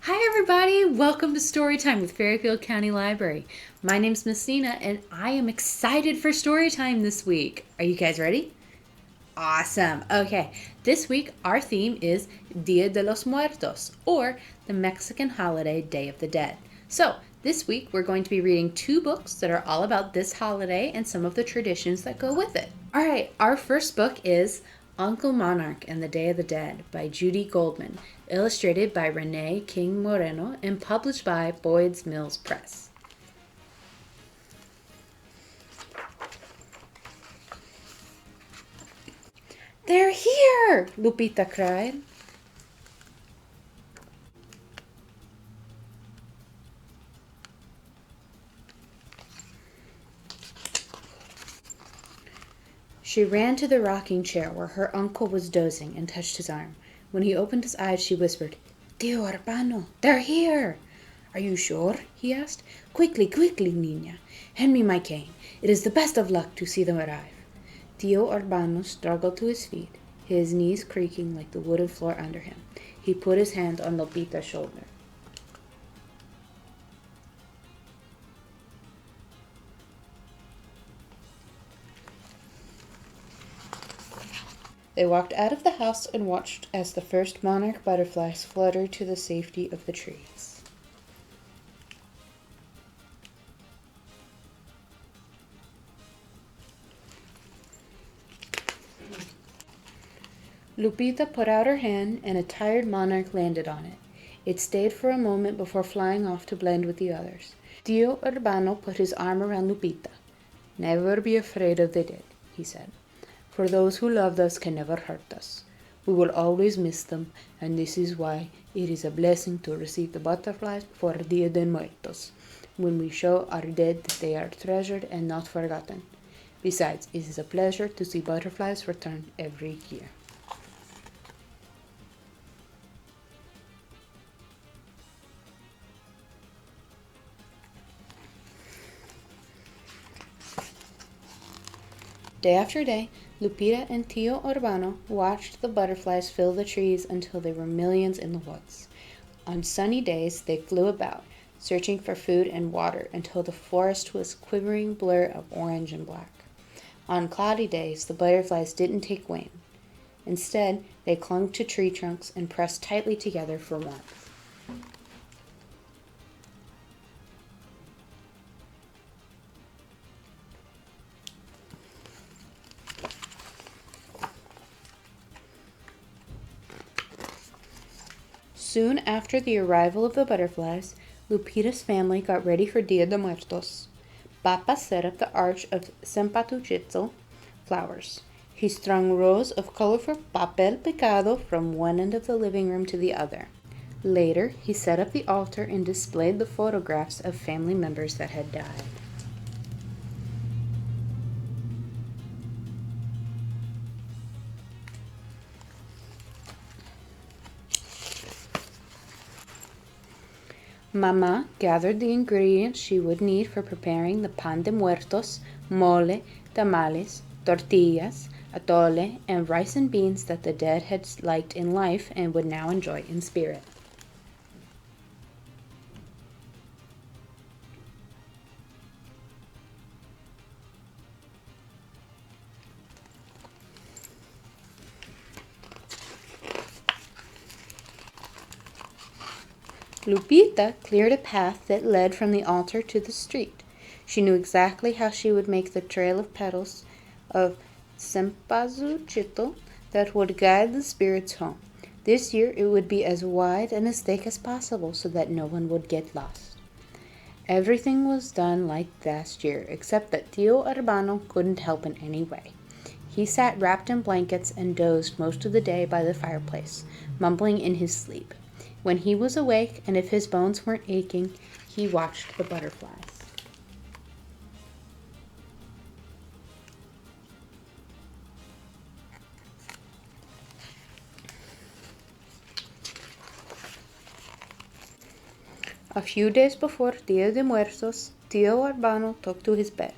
Hi everybody, welcome to Storytime with Fairfield County Library. My name's Messina and I am excited for Storytime this week. Are you guys ready? Awesome. Okay, this week our theme is Dia de los Muertos, or the Mexican holiday Day of the Dead. So this week we're going to be reading two books that are all about this holiday and some of the traditions that go with it. All right, our first book is Uncle Monarch and the Day of the Dead by Judy Goldman, illustrated by René King Moreno and published by Boyds Mills Press. "They're here!" Lupita cried. She ran to the rocking chair where her uncle was dozing and touched his arm. When he opened his eyes, she whispered, "Tio Urbano, they're here!" "Are you sure?" he asked. "Quickly, quickly, niña. Hand me my cane. It is the best of luck to see them arrive." Tio Urbano struggled to his feet, his knees creaking like the wooden floor under him. He put his hand on Lupita's shoulder. They walked out of the house and watched as the first monarch butterflies fluttered to the safety of the trees. Lupita put out her hand and a tired monarch landed on it. It stayed for a moment before flying off to blend with the others. Tio Urbano put his arm around Lupita. "Never be afraid of the dead," he said. "For those who loved us can never hurt us. We will always miss them, and this is why it is a blessing to receive the butterflies for Dia de Muertos, when we show our dead that they are treasured and not forgotten. Besides, it is a pleasure to see butterflies return every year." Day after day, Lupita and Tio Urbano watched the butterflies fill the trees until there were millions in the woods. On sunny days, they flew about, searching for food and water until the forest was a quivering blur of orange and black. On cloudy days, the butterflies didn't take wing. Instead, they clung to tree trunks and pressed tightly together for warmth. Soon after the arrival of the butterflies, Lupita's family got ready for Dia de Muertos. Papa set up the arch of cempasúchil flowers. He strung rows of colorful papel picado from one end of the living room to the other. Later, he set up the altar and displayed the photographs of family members that had died. Mama gathered the ingredients she would need for preparing the pan de muertos, mole, tamales, tortillas, atole, and rice and beans that the dead had liked in life and would now enjoy in spirit. Lupita cleared a path that led from the altar to the street. She knew exactly how she would make the trail of petals of cempasúchil that would guide the spirits home. This year it would be as wide and as thick as possible so that no one would get lost. Everything was done like last year, except that Tio Urbano couldn't help in any way. He sat wrapped in blankets and dozed most of the day by the fireplace, mumbling in his sleep. When he was awake, and if his bones weren't aching, he watched the butterflies. A few days before Dia de Muertos, Tio Urbano took to his bed.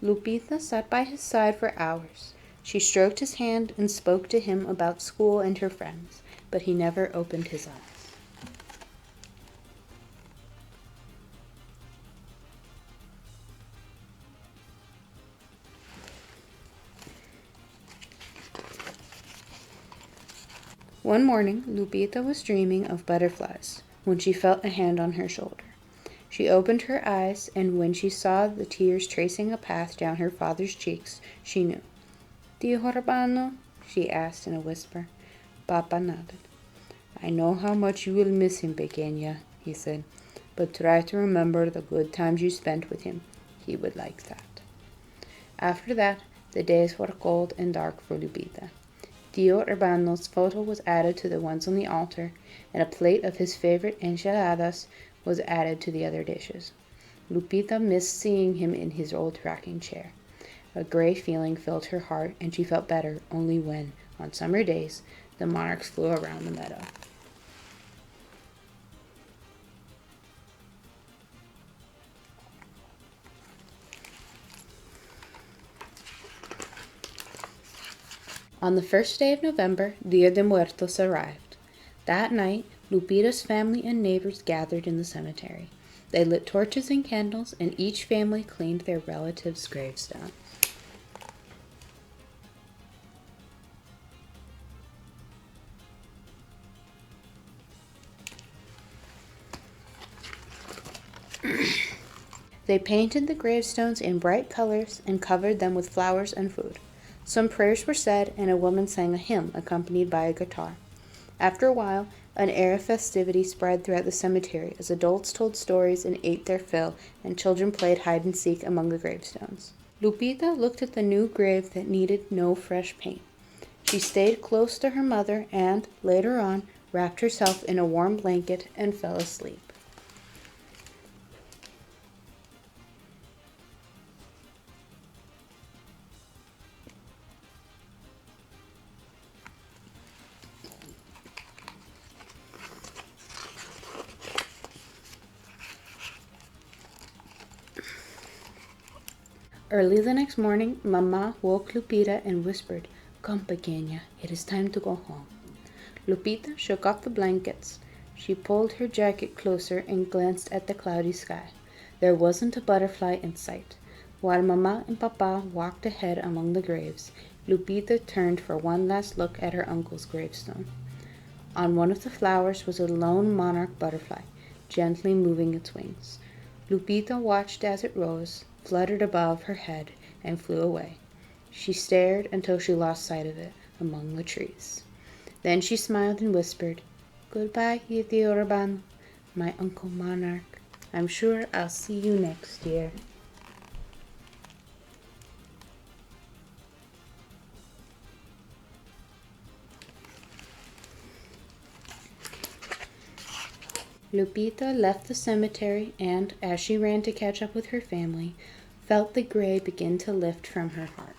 Lupita sat by his side for hours. She stroked his hand and spoke to him about school and her friends, but he never opened his eyes. One morning, Lupita was dreaming of butterflies when she felt a hand on her shoulder. She opened her eyes, and when she saw the tears tracing a path down her father's cheeks, she knew. "Tio Urbano?" she asked in a whisper. Papa nodded. "I know how much you will miss him, pequeña," he said, "but try to remember the good times you spent with him. He would like that." After that, the days were cold and dark for Lupita. Tio Urbano's photo was added to the ones on the altar, and a plate of his favorite enchiladas was added to the other dishes. Lupita missed seeing him in his old rocking chair. A gray feeling filled her heart, and she felt better only when, on summer days, the monarchs flew around the meadow. On the first day of November, Dia de Muertos arrived. That night, Lupita's family and neighbors gathered in the cemetery. They lit torches and candles, and each family cleaned their relatives' gravestones. They painted the gravestones in bright colors and covered them with flowers and food. Some prayers were said, and a woman sang a hymn accompanied by a guitar. After a while, an air of festivity spread throughout the cemetery as adults told stories and ate their fill, and children played hide and seek among the gravestones. Lupita looked at the new grave that needed no fresh paint. She stayed close to her mother and, later on, wrapped herself in a warm blanket and fell asleep. Early the next morning, Mama woke Lupita and whispered, "Come, pequeña, it is time to go home." Lupita shook off the blankets. She pulled her jacket closer and glanced at the cloudy sky. There wasn't a butterfly in sight. While Mama and Papa walked ahead among the graves, Lupita turned for one last look at her uncle's gravestone. On one of the flowers was a lone monarch butterfly, gently moving its wings. Lupita watched as it rose, fluttered above her head, and flew away. She stared until she lost sight of it among the trees. Then she smiled and whispered, "Goodbye, Yuyi Urbano, my Uncle Monarch. I'm sure I'll see you next year." Lupita left the cemetery and, as she ran to catch up with her family, felt the gray begin to lift from her heart.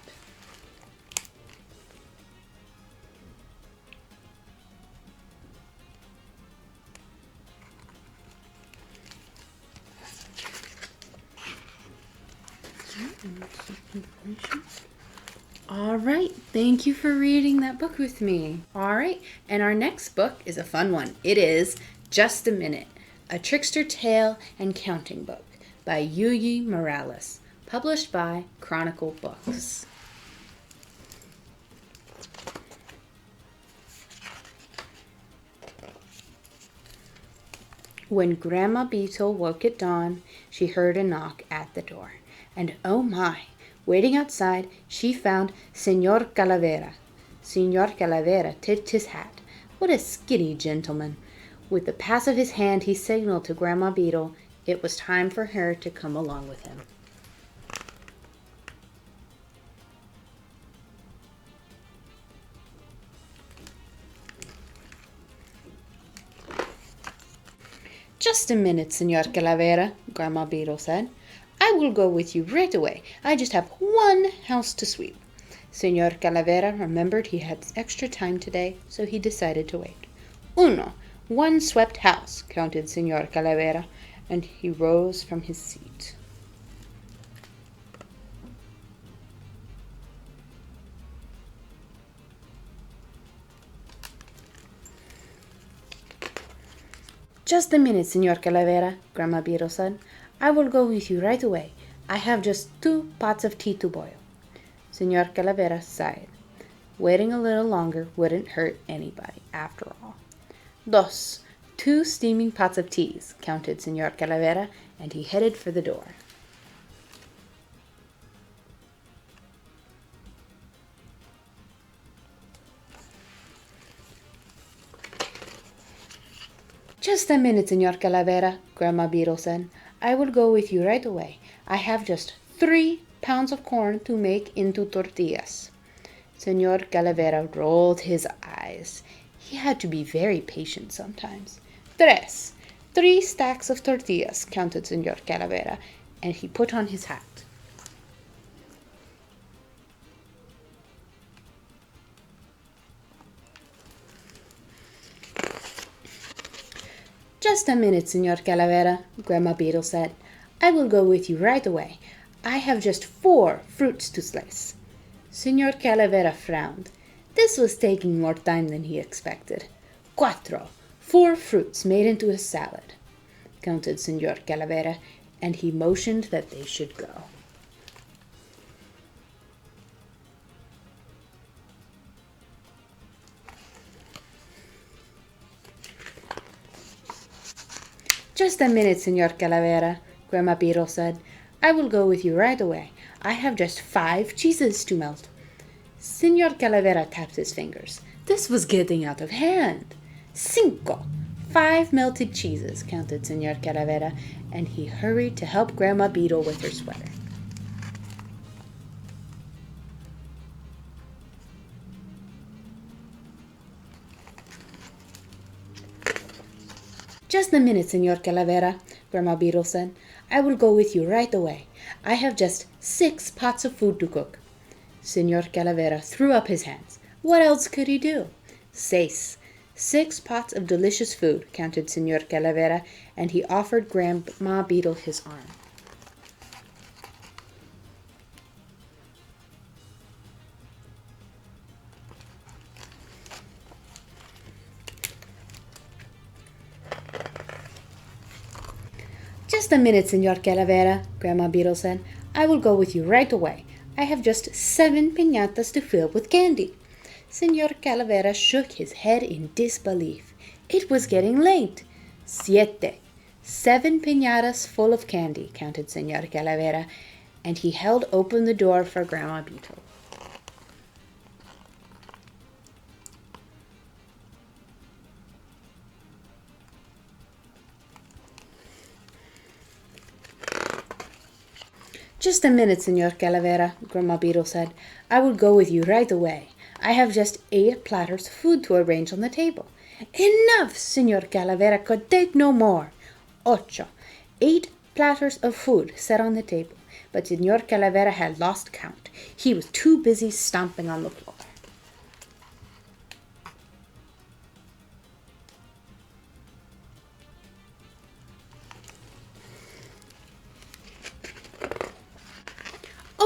All right, thank you for reading that book with me. All right, and our next book is a fun one. It is Just a Minute, a Trickster Tale and Counting Book by Yuyi Morales, published by Chronicle Books. When Grandma Beetle woke at dawn, she heard a knock at the door. And oh my! Waiting outside, she found Señor Calavera. Señor Calavera tipped his hat. What a skinny gentleman! With the pass of his hand, he signaled to Grandma Beetle it was time for her to come along with him. "Just a minute, Señor Calavera," Grandma Beetle said. "I will go with you right away. I just have one house to sweep." Señor Calavera remembered he had extra time today, so he decided to wait. "Uno, one swept house," counted Señor Calavera, and he rose from his seat. "Just a minute, Señor Calavera," Grandma Beetle said. "I will go with you right away. I have just 2 pots of tea to boil." Señor Calavera sighed. Waiting a little longer wouldn't hurt anybody, after all. Dos, 2 steaming pots of teas, counted Senor Calavera, and he headed for the door. Just a minute, Senor Calavera, Grandma Beetle said. I will go with you right away. I have just 3 pounds of corn to make into tortillas. Senor Calavera rolled his eyes. He had to be very patient sometimes. 3 stacks of tortillas, counted Senor Calavera, and he put on his hat. Just a minute, Senor Calavera, Grandma Beetle said. I will go with you right away. I have just 4 fruits to slice. Senor Calavera frowned. This was taking more time than he expected. 4 fruits made into a salad, counted Senor Calavera, and he motioned that they should go. Just a minute, Senor Calavera, Grandma Beetle said. I will go with you right away. I have just 5 cheeses to melt. Senor Calavera tapped his fingers. This was getting out of hand. 5 melted cheeses, counted Senor Calavera, and he hurried to help Grandma Beetle with her sweater. Just a minute, Senor Calavera, Grandma Beetle said. I will go with you right away. I have just 6 pots of food to cook. Senor Calavera threw up his hands. What else could he do? 6 pots of delicious food, counted Senor Calavera, and he offered Grandma Beetle his arm. Just a minute, Senor Calavera, Grandma Beetle said. I will go with you right away. I have just 7 piñatas to fill with candy. Senor Calavera shook his head in disbelief. It was getting late. 7 piñatas full of candy, counted Senor Calavera, and he held open the door for Grandma Beetle. Just a minute, Senor Calavera, Grandma Beetle said. I will go with you right away. I have just 8 platters of food to arrange on the table. Enough! Senor Calavera could take no more. 8 platters of food set on the table, but Senor Calavera had lost count. He was too busy stomping on the floor.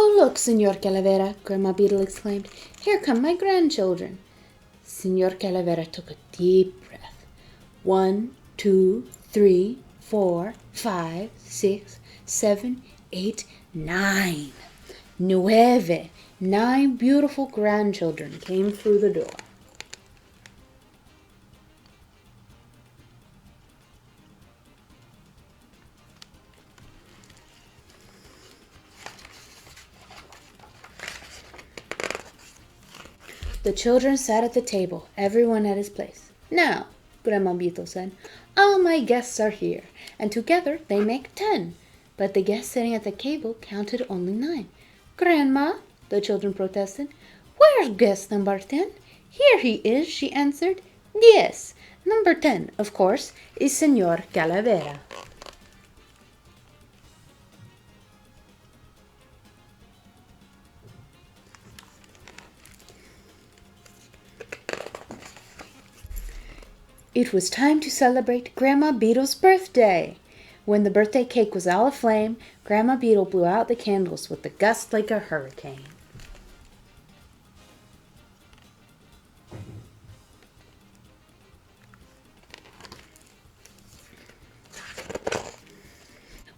Oh, look, Senor Calavera, Grandma Beetle exclaimed. Here come my grandchildren. Senor Calavera took a deep breath. 1, 2, 3, 4, 5, 6, 7, 8, 9. 9 beautiful grandchildren came through the door. The children sat at the table, everyone at his place. Now, Grandma Beetle said, all my guests are here, and together they make 10. But the guest sitting at the table counted only 9. Grandma, the children protested, where's guest number 10? Here he is, she answered. Yes, number 10, of course, is Senor Calavera. It was time to celebrate Grandma Beetle's birthday. When the birthday cake was all aflame, Grandma Beetle blew out the candles with a gust like a hurricane.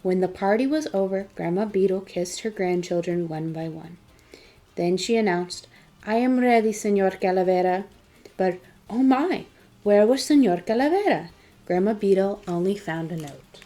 When the party was over, Grandma Beetle kissed her grandchildren one by one. Then she announced, I am ready, Senor Calavera. But, oh my, where was Senor Calavera? Grandma Beetle only found a note.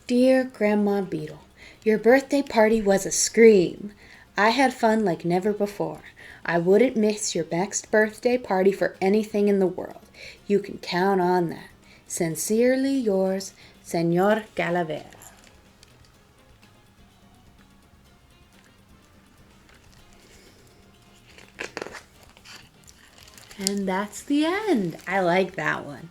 Dear Grandma Beetle, your birthday party was a scream. I had fun like never before. I wouldn't miss your next birthday party for anything in the world. You can count on that. Sincerely yours, Senor Calavera. And that's the end. I like that one.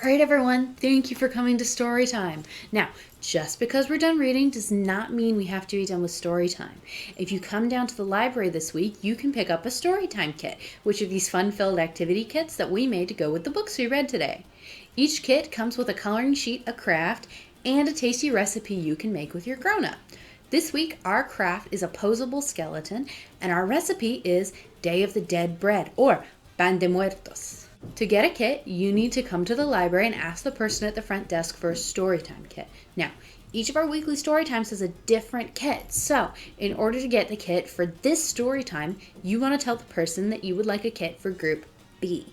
All right, everyone, thank you for coming to Storytime. Now, just because we're done reading does not mean we have to be done with Storytime. If you come down to the library this week, you can pick up a Storytime kit, which are these fun-filled activity kits that we made to go with the books we read today. Each kit comes with a coloring sheet, a craft, and a tasty recipe you can make with your grown-up. This week, our craft is a posable skeleton, and our recipe is Day of the Dead bread, or Pan de Muertos. To get a kit, you need to come to the library and ask the person at the front desk for a Storytime kit. Now, each of our weekly Storytimes has a different kit, so in order to get the kit for this Storytime, you want to tell the person that you would like a kit for Group B.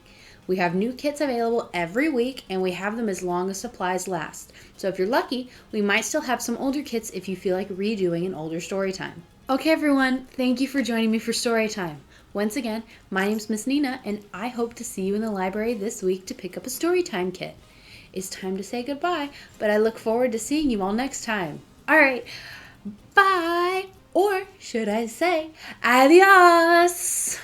We have new kits available every week, and we have them as long as supplies last. So if you're lucky, we might still have some older kits if you feel like redoing an older Storytime. Okay, everyone, thank you for joining me for Storytime. Once again, my name's Miss Nina, and I hope to see you in the library this week to pick up a Storytime kit. It's time to say goodbye, but I look forward to seeing you all next time. All right, bye, or should I say adios?